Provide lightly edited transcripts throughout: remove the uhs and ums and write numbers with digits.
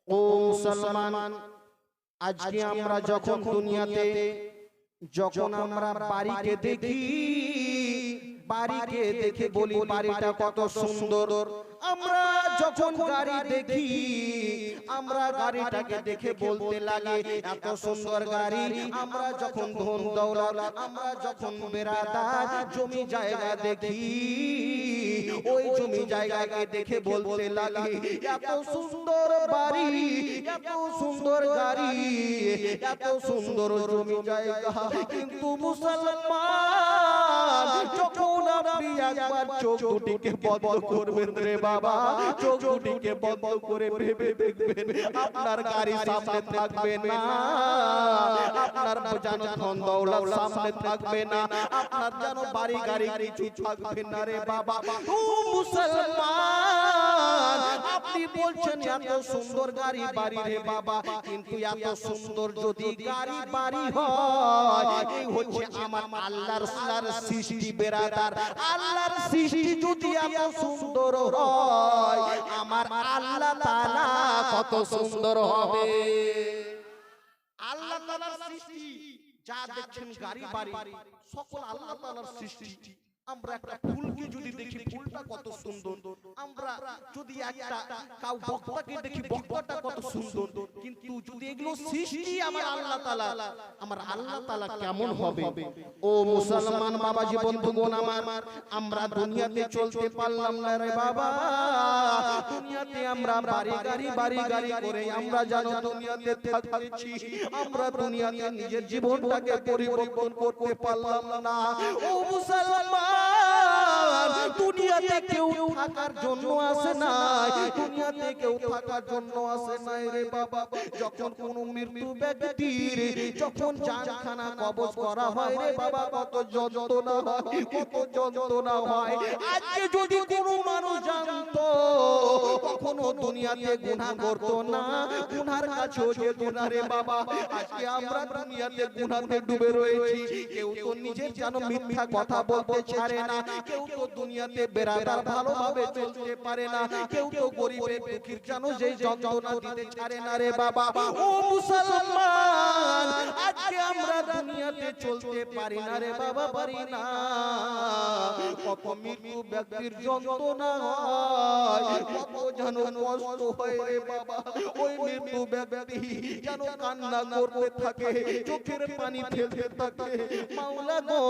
ও মুসলমান, আজকে আমরা যখন দুনিয়াতে যখন আমরা বাড়িকে দেখি, বাড়িকে দেখে বলি বাড়িটা কত সুন্দর। আমরা যখন গাড়ি দেখি, আমরা গাড়িটাকে দেখে বলতে লাগে এত সুন্দর গাড়ি। আমরা যখন ধন দৌলত, আমরা যখন বেরাদার জমি জায়গা দেখি, ওই জমি জায়গাকে দেখে বলতে লাগে এত সুন্দর বাড়ি, এত সুন্দর গাড়ি, এত সুন্দর জমি জায়গা। কিন্তু মুসলমান, যখন আপনি একবার চোখ দুটিকে বন্ধ করবেন রে বাবা, চোখ দুটিকে বন্ধ করে ভেবে দেখবেন আপনার গাড়ি সামনে থাকবে না, আপনার জানো ধন দৌলত সামনে থাকবে না, আপনার জানো বাড়ি গাড়ি কিছু থাকবে না রে বাবা। ও মুসলমান, আপনি বলছেন এত সুন্দর গাড়ি বাড়ি রে বাবা, কিন্তু এত সুন্দর যদি গাড়ি বাড়ি হয়, এই হচ্ছে আমার আল্লাহর সৃষ্টি বেরাদার। আল্লাহর সৃষ্টি যদি এত সুন্দর হয়, আমার আল্লাহ তাআলা কত সুন্দর হবে। আল্লাহ তাআলার সৃষ্টি যা দেখছেন গাড়ি বাড়ি সকল আল্লাহ তাআলার সৃষ্টি। আমরা একটা ফুলকে যদি দেখি ফুলটা কত সুন্দর, আমরা যদি একটা কাউ বক্তাকে দেখি বক্তাটা কত সুন্দর, কিন্তু যদি এগুলো সৃষ্টি আমার আল্লাহ তাআলা, আমার আল্লাহ তাআলা কেমন হবে। ও মুসলমান বাবাজি বন্ধুগণ আমার, আমরা দুনিয়াতে চলতে পারলাম না রে বাবা, দুনিয়াতে আমরা বাড়ি গাড়ি করে আমরা জানো দুনিয়াতে থাকছি, আমরা দুনিয়াতে নিজের জীবনটাকে পরিবর্তন করতে পারলাম না। ও মুসলমান, দুনিয়াতে কেউ থাকার জন্য আসে নাই, দুনিয়াতে কেউ থাকার জন্য আসে নাই রে বাবা। যখন কোন মৃত্যু ব্যক্তির যখন জানখানা কবজ করা হয় রে বাবা, কত যন্ত্রণা হয়, কত যন্ত্রণা হয়। আজকে যদি কোনো মানুষ জানতো কখনো দুনিয়াতে গুনাহ করতো না, গুনার কাছেও যেত না রে বাবা। আজকে আমরা দুনিয়াতে গুনাহতে ডুবে রয়েছি। কেউ তো নিজের জানো মিথ্যা কথা বলতে ছাড়ে না, কেউ তো দুনিয়াতে বেরাদার ভালোভাবে চলতে পারে না, কেউ তো গরিবের দুঃখীর জানো যেই যন্ত্রণা দিতে ছাড়ে না রে বাবা। ও মুসলমান, আজকে আমরা দুনিয়াতে চলতে পারি না রে বাবা, পারি না। কত মৃত্যু ব্যক্তির যন্ত্রণা হয়, কত জানো কষ্ট হয় রে বাবা। ওই মৃত্যু ব্যক্তি যেন কান্না করতে থাকে, চোখের পানি ফেলতে থাকে, মাওলা গো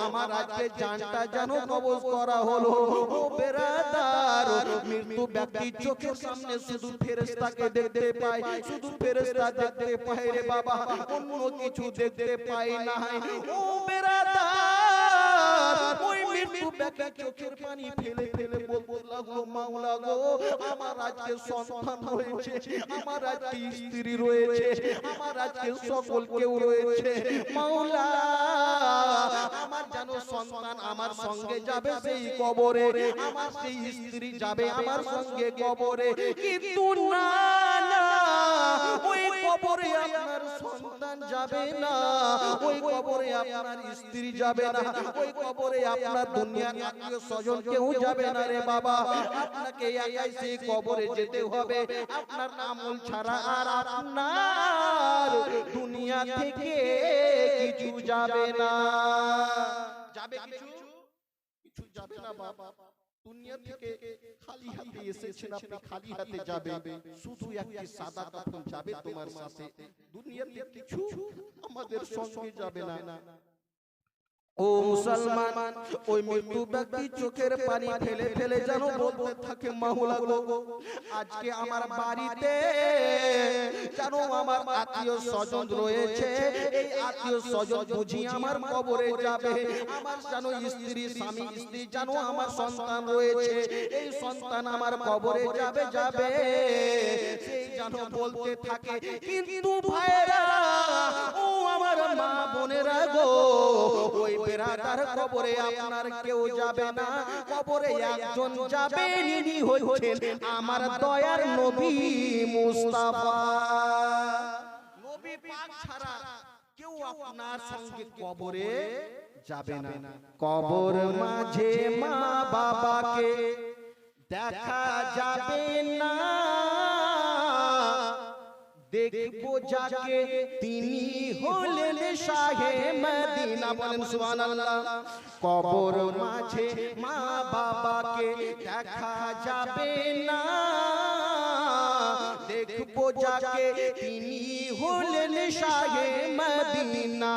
আমার আজকে জানটা যেন কবজ করা হলো। ও বেরাদার, মৃত্যু ব্যক্তি চোখের সামনে শুধু ফেরেশতাকে দেখতে পায়, শুধু ফেরেশতা দেখতে পায় রে বাবা, অন্য কিছু দেখতে পায় না। ও বেরাদার, ওই মৃত্যু ব্যক্তি চোখের পানি ফেলে ফেলে বলতে লাগলো মাওলা গো আমার আজকে সন্তান রয়েছে, আমার আজকে স্ত্রী রয়েছে, আমার আজকে সকল কেউ রয়েছে, মাওলা আমার জানো সন্তান আমার সঙ্গে যাবে সেই কবরে, আমার সেই স্ত্রী যাবে আমার সঙ্গে কবরে, কিন্তু না না, ওই কবরে আপনার সন্তান যাবে না, ওই কবরে আপনার স্ত্রী যাবে না, ওই কবরে আপনার দুনিয়ার আত্মীয় স্বজন কেউ যাবে না রে বাবা। আপনাকে একাই সেই কবরে যেতে হবে, আপনার আমল ছাড়া আর আপনার দুনিয়া থেকে কিছু যাবে না। যাবে কিছু? কিছু যাবে না বাবা। দুনিয়া থেকে খালি হাতে এসেছেন, আপনি খালি হাতে যাবে, শুধু একটি সাদা কাফন যাবে তোমার সাথে, দুনিয়াতে কিছু আমাদের সঙ্গে যাবে না। ও মুসলমান, ওই মৃত্যু ব্যক্তি চোখের পানি ফেলে ফেলে যেন বলতে থাকে মাওলা গো আজকে আমার বাড়িতে জানো আমার আত্মীয় স্বজন রয়েছে, এই আত্মীয় স্বজন বুঝি আমার কবরে যাবে, আমার জানো স্ত্রী স্বামী স্ত্রী জানো আমার সন্তান রয়েছে, এই সন্তান আমার কবরে যাবে যাবে, সেই জানো বলতে থাকে। কিন্তু ভাইরা ও আমার মা বোনেরা গো, ওই বেরাদার কবরে আপনার কেউ যাবে না, কবরে একজন যাবে, যিনি হচ্ছেন আমার দয়ার নবী মুস্তাফা। নবী পাক ছাড়া কেউ আপনার সঙ্গে কবরে যাবে না। কবর মাঝে মা বাবাকে দেখা যাবে না, যাকে তিনি হলেন শাহে মদিনা। বলেন সুবহানাল্লাহ। কবর মাঝে মা বাবাকে দেখা যাবে না, দেখবো যাকে তিনি হলেন শাহে মদিনা।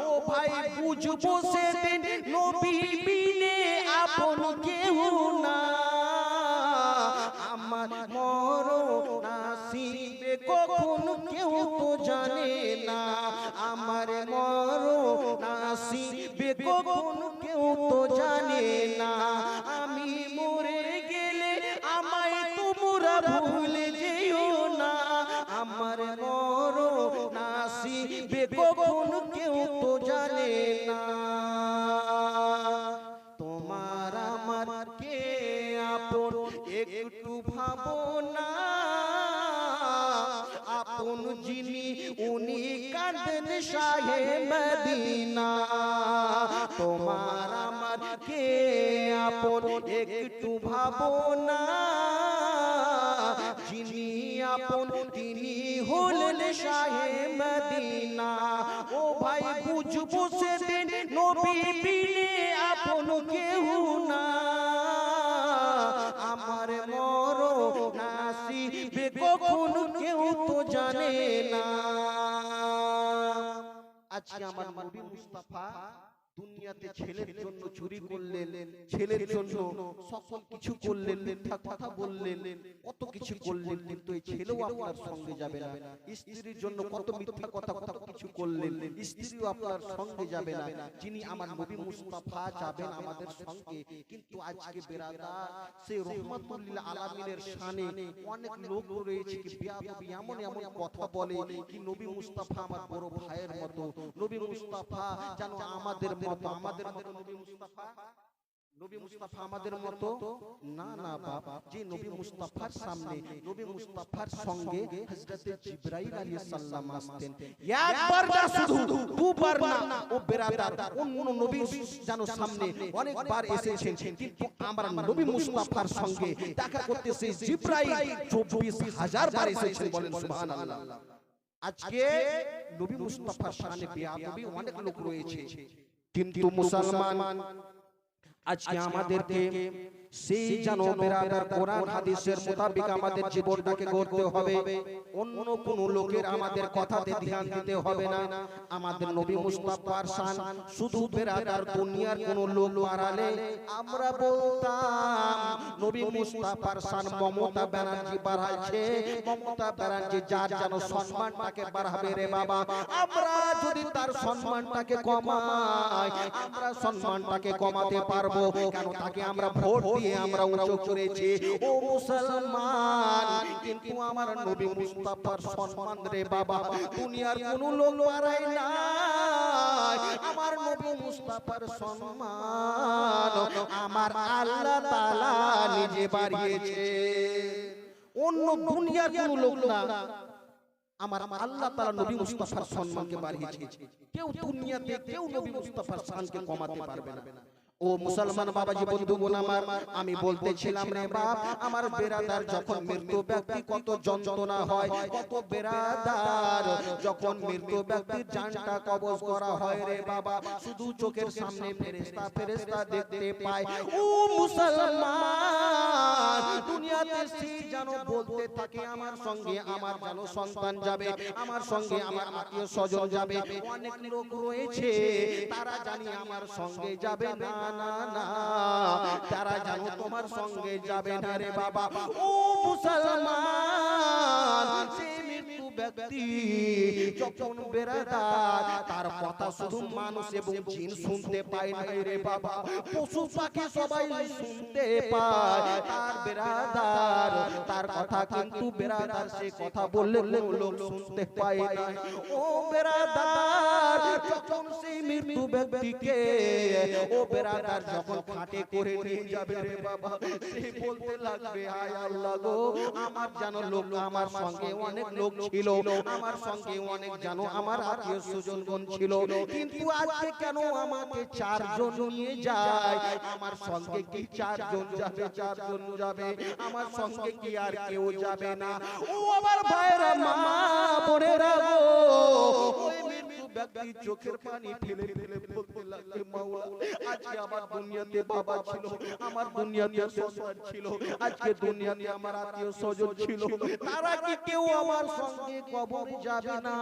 ও ভাই বুঝবো সেদিন নবী বিনে আপন কেউ না, আমার মরণ নাসিবে কখন কেউ তো জানে না, আমার মরণ নাসিবে কখন কেউ তো জানে না। আমি মরে গেলে আমায় তোমরা ভুলে যেও না, আমার মরণ নাসিবে কখন কেউ তো জানে না। তোমার আমার কে আপন একটু ভাবো না, আপন যিনি উনি কাঁদেন শাহে মদিনা। তোমার আমার কে আপন একটু ভাবো না, যিনি আপন তিনি হলেন শাহে মদিনা। ও ভাই বুঝবো সেদিন নবী বিনে আপন কেউ না, আমার মরণ নাসিবে কখন কেউ তো জানে না। আজকে আমার নবী মুস্তাফা দুনিয়াতে ছেলের জন্য চুরি করলেন, ছেলের জন্য সকল কিছু করলেন, মিথ্যা কথা বললেন, কত কিছু করলেন, কিন্তু এই ছেলেও আপনার সঙ্গে যাবে না। স্ত্রীর জন্য কত মিথ্যা কথা, কত কিছু করলেন, স্ত্রীও আপনার সঙ্গে যাবে না। যিনি আমার নবী মুস্তাফা যাবেন আমাদের সঙ্গে। কিন্তু আজকে বেরাদার সেই রহমাতুল লিল আলামিনের শানে অনেক লোক রয়েছে কি বেয়াদবি এমন এমন কথা বলে কি নবী মুস্তাফা আমার বড় ভাইয়ের মতো, নবী মুস্তাফা যেন আমাদের মতো, আমাদের মতো নবী মুস্তাফা, নবী মুস্তাফা আমাদের মতো না। না বাবা, যে নবী মুস্তাফার সামনে, নবী মুস্তাফার সঙ্গে হযরতে জিবরাইল আলাইহিস সালাম আসতেন। একবার না, শুধু দুবার না, ও বেরাদার অন্য নবীর যেন সামনে অনেকবার এসেছেন, কিন্তু আমরা নবী মুস্তাফার সঙ্গে দেখা করতে সেই জিবরাইল 24,000 বার এসেছেন। বলেন সুবহানাল্লাহ। আজকে নবী মুস্তাফার শানে বেয়াদবি অনেক লোক রয়েছে, কিন্তু মুসলমান আজকে আমাদেরকে সেই জানো বেরাদার কোরআন হাদিসের মোতাবেক আমাদের জীবনটাকে গড়তে হবে। অন্য কোন লোকের আমাদের কথাতে ধ্যান দিতে হবে না। আমাদের নবী মুস্তাফার শান শুধু বেরাদার দুনিয়ার কোন লোক বাড়ালে আমরা বলতাম নবী মুস্তাফার শান মমতা ব্যানার্জি বাড়াচ্ছে, মমতা ব্যানার্জি যার যেন সম্মানটাকে বাড়াবে রে বাবা। আমরা যদি তার সম্মানটাকে কমাই, আমরা সম্মানটাকে কমাতে পারবো কেন? তাকে আমরা ভোট দিয়ে আমরা উঁচু করেছি ও মুসলমান, কিন্তু আমার নবী মুস্তাফার সম্মান রে বাবা দুনিয়ার কোন লোক বাড়ায় না। আমার নবী মুস্তাফার সম্মান আমার আল্লাহ তাআলা নিজে বাড়িয়েছে, অন্য দুনিয়ার কোন লোক না। আমার আল্লাহ তাআলা নবী মুস্তাফার সম্মানকে বাড়িয়েছে। কেউ দুনিয়াতে কেউ নবী মুস্তাফার শানকে কমাতে পারবে না। ও মুসলমান বাবাজি বন্ধুগণ আমার, আমি বলতেছিলাম রে বাপ, আমার বেরাদার যখন মৃত্যু ব্যক্তি কত যন্ত্রণা হয়, কত বেরাদার যখন মৃত্যু ব্যক্তির জানটা কবজ করা হয় রে বাবা, শুধু চোখের সামনে ফেরেশতা ফেরেশতা দেখতে পায়। ও মুসলমান দুনিয়াতে সে যেন বলতে থাকে আমার সঙ্গে আমার যেন সন্তান যাবে, আমার সঙ্গে আমার আত্মীয় স্বজন যাবে। অনেক লোক রয়েছে তারা জানি আমার সঙ্গে যাবে না, না না, তারা জানো তোমার সঙ্গে যাবে না রে বাবা। ও মুসলমান সেই মৃত্যু ব্যক্তি যখন বেরাদার তার কথা শুধু মানুষ এবং জিন শুনতে পায় না রে বাবা, পশু পাখি সবাই শুনতে পায়, তার বেরাদার তার কথা কিন্তু বেরাদার সে কথা বললে লোক শুনতে পায় না। ও বেরাদার যখন সেই মৃত্যু ব্যক্তিকে ও বেরাদার যখন খাটে করে নিয়ে যাবে রে বাবা, সে বলতে লাগবে হায় আল্লাহ গো, আমার যেন লোক, আমার সঙ্গে অনেক লোক ছিল, আমার সঙ্গে অনেক জানো আমার আত্মীয় স্বজনগণ ছিল, কিন্তু আজকে কেন আমাকে চারজন নিয়ে যায়? আমার সঙ্গে কি চারজন যাবে? চারজন যাবে, আমার সঙ্গে কি আর কেউ যাবে না? ও আমার ভাইরা, মা বোনেরা গো, ওই মৃত্যু ব্যক্তি চোখের পানি ফেলে ফেলে বলতে লাগে, মাওলা আজকে আমার দুনিয়াতে বাবা ছিল, আমার দুনিয়াতে সংসার ছিল, আজকে দুনিয়াতে আমার আত্মীয় স্বজন ছিল, তারা কি কেউ আমার সঙ্গে কবরে যাবে না?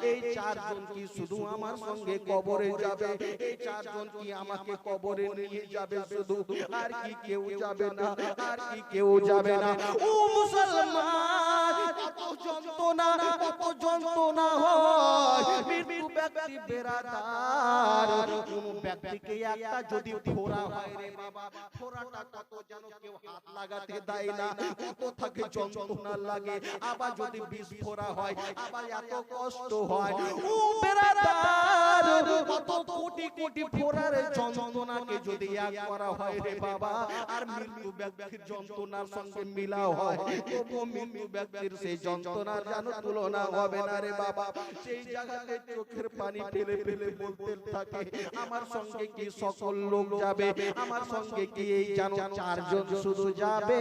এই চারজন কি শুধু আমার সঙ্গে কবরে যাবে? এই চারজন কি আমাকে কবরে নিয়ে যাবে শুধু? আর কি কেউ যাবে না? আর কি কেউ যাবে না? ও মুসলমান, কত যন্ত্রণা, কত যন্ত্রণা হয় মৃত্যু ব্যক্তি বেরাদার। কোন ব্যক্তিকে একটা যদি ফোড়া হয় রে বাবা, ফোড়াটা কত যেন কেউ হাত লাগাতে দেয় না, কত থাকে যন্ত্রণা লাগে। আবার যদি বিষ ফোড়া হয়, আবার এত কষ্ট হয়। ও বেরাদার, কত কোটি কোটি ফোড়ার যন্ত্রণাকে যদি এক করা হয় রে বাবা, আর মৃত্যু ব্যক্তির যন্ত্রণার সঙ্গে মিলা হয়, তবু মৃত্যু ব্যক্তির সেই যন্ত্রণার যেন তুলনা হবে না রে বাবা। সেই জায়গাতে চোখের পানি ফেলে ফেলে বলতে থাকে, আমার সঙ্গে কি সকল লোক যাবে? আমার সঙ্গে কি এই যেন চারজন শুধু যাবে?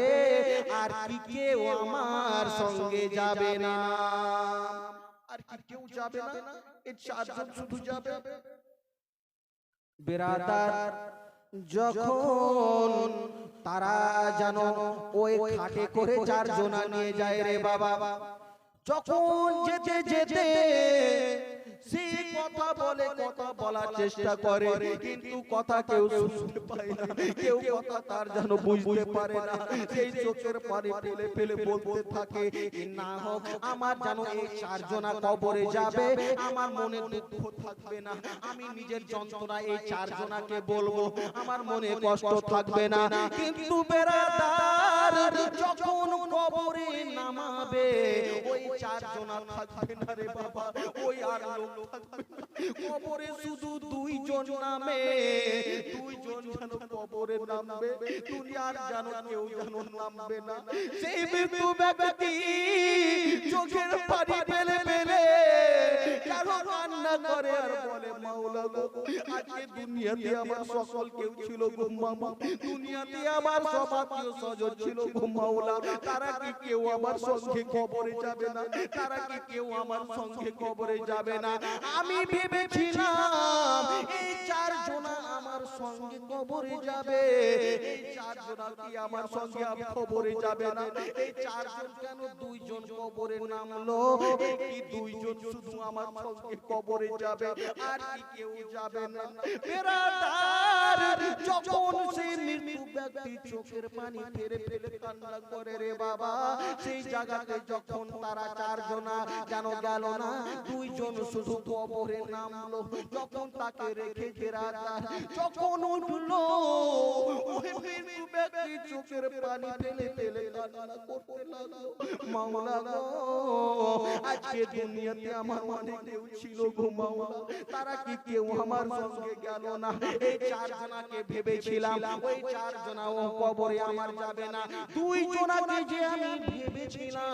আর কি কেউ আমার সঙ্গে যাবে না? আর কি কেউ যাবে না? এই চারজন শুধু যাবে। বেরাদার, যখন তারা যেন ওই খাটে করে চারজন নিয়ে যায় রে বাবা, যখন যেতে যেতে সেই কথা বলে, কথা বলার চেষ্টা করে, কিন্তু কথা কেউ শুনতে পায় না, কেউ কথা তার যেন বুঝতে পারে না। সেই চোখের পানি ফেলে ফেলে বলতে থাকে, না হোক আমার যেন এই চারজনা কবরে যাবে, আমার মনে দুঃখ থাকবে না, আমি নিজের যন্ত্রণা এই চারজনাকে বলবো, আমার মনে কষ্ট থাকবে না। কিন্তু বেরাদার, যখন কবরে নামাবে, ওই চারজনা থাকবে না রে বাবা, ওই আর লোক থাকবে না। কবরে শুধু দুইজন নামে, দুইজন যেন কবরে নামবে, দুনিয়ার যেন কেউ যেন নামবে না। সেই মৃত্যু ব্যক্তি চোখের পানি ফেলে ফেলে কারো কান্না করে আর বলে, মাওলা গো, আজকে দুনিয়াতে আমার সকল কেউ ছিল গো মামা, দুনিয়াতে আমার সব আত্মীয় স্বজন ছিল গো মাওলা, তারা কি কেউ আমার সঙ্গে কবরে যাবে না? তারা কি কেউ আমার সঙ্গে কবরে যাবে না? আমি ভেবেছিলাম এই চারজনা আমার সঙ্গে কবরে যাবে, এই চারজনা কি আমার সঙ্গে কবরে যাবে না? এই চারজন কেন দুইজন কবরে নামলো? এই কি দুইজন শুধু আমার সঙ্গে কবরে যাবে, আর কি কেউ যাবে না? বেরাদার, যখন সেই মৃত্যু ব্যক্তি চোখের পানি ফেলে ফেলে কান্না করে রে বাবা, সেই জায়গাতে যখন তারা চারজনা যেন গেল না, দুইজন শুধু কবরে নামলো, যখন তাকে রেখে বেরাদার যখন উঠলো, ওই মৃত্যু ব্যক্তি চোখের পানি ফেলে ফেলে কান্না করতে লাগলো, মাওলা গো, আজকে দুনিয়াতে আমার অনেক কেউ ছিল গো মাওলা, তারা কি কেউ আমার সঙ্গে গেল না? এই চারজনাকে ভেবেছিলাম ওই চারজনাও কবরে আমার যাবে না, দুইজনাকে যে আমি ভেবেছিলাম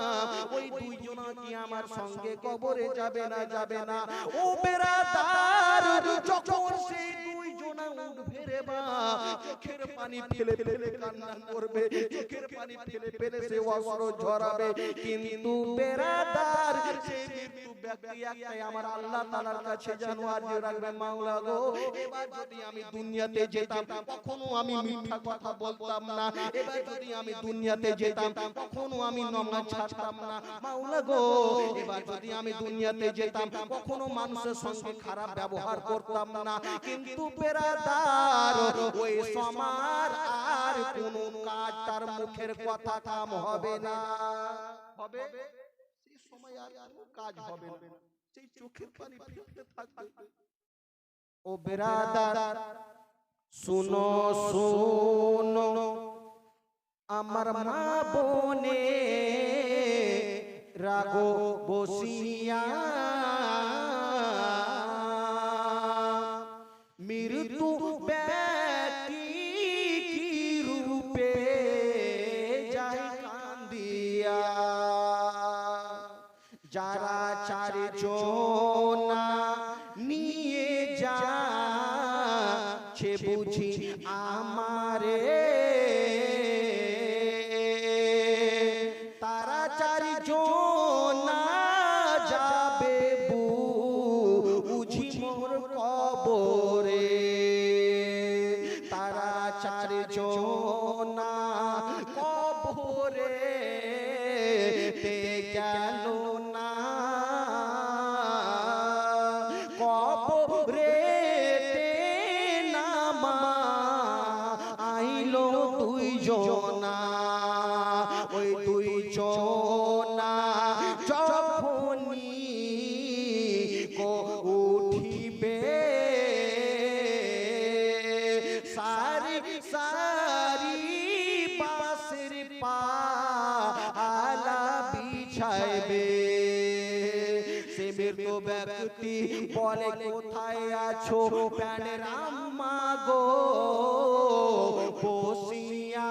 ওই দুইজনা কি আমার সঙ্গে কবরে যাবে না? যাবে না। ও বেরাদার, যখন সেই দুইজনা উঠবে রে বাপ, চোখের পানি ফেলে ফেলে কান্না করবে, চোখের পানি ফেলে ফেলে সে অশ্রু ঝরাবে, কিন্তু বেরাদার সেই মৃত্যু ব্যক্তি একটাই আমার আল্লাহ তাআলার কাছে যেন আরজি রাখবে, মাওলা গো, এবার যদি আমি দুনিয়াতে যেতাম কখনো আমি মিথ্যা কথা বলতাম না, এবার যদি আমি দুনিয়াতে যেতাম কখনো আমি নামাজ ছাড়তাম না, মাওলা গো, এবার যদি আমি দুনিয়াতে যেতাম কখনো মানুষের সঙ্গে খারাপ ব্যবহার করতাম না, কিন্তু বেরাদার ওই সমার আর কোনো কাজ তার মুখের কথা কাম হবে না, হবে সেই সময় আর কোনো কাজ হবে না, সেই চোখের পানি ফেলতে থাকবে। ও বেরাদার, শুনো শুনো আমার মা বোনে রাগো বসিয়া, মৃত্যু ব্যক্তি কি রূপে যায় কান্দিয়া, যারা চারিদিকে জোনা নিয়ে যাচ্ছে বুঝি আমারে, তারা চারজনা যাবে বুঝি মোর কবরে, তারা চারজনা কবরে তে গেল না, কবরে তে নামা আইলো দুইজনা, ওই দুইজনা যখনই উঠিবে সারি সারি বাঁশের পালা বিছাইবে, সে মৃত ব্যক্তি বলে কোথায় আছো প্রাণের আম্মা গো বসিয়া,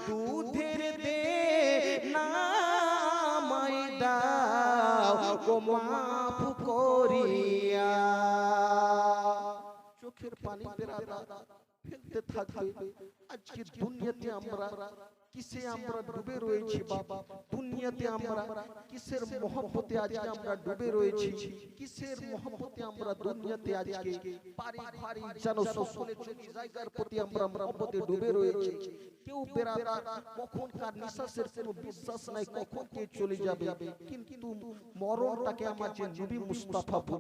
দুধের দে নামাই দাও গো মাফ করিয়া, চোখের পানি বেরাদা ফেলতে থাকবে। আজকে দুনিয়াতে আমরা কিসে আমরা ডুবে রয়েছি বাবা, দুনিয়াতে আমরা কিসের মহব্বতে আজকে আমরা ডুবে রয়েছি, কিসের মহব্বতে আমরা দুনিয়াতে আজকে পারি ভারি যেন সকলে জমি জায়গার প্রতি আমরা মহব্বতে ডুবে রয়েছি। কেউ বেরাদার কখন কার নিঃশ্বাসের কোনো বিশ্বাস নাই, কখন কে চলে যাবে, কিন্তু মরণটাকে আমার যে নবী মুস্তাফা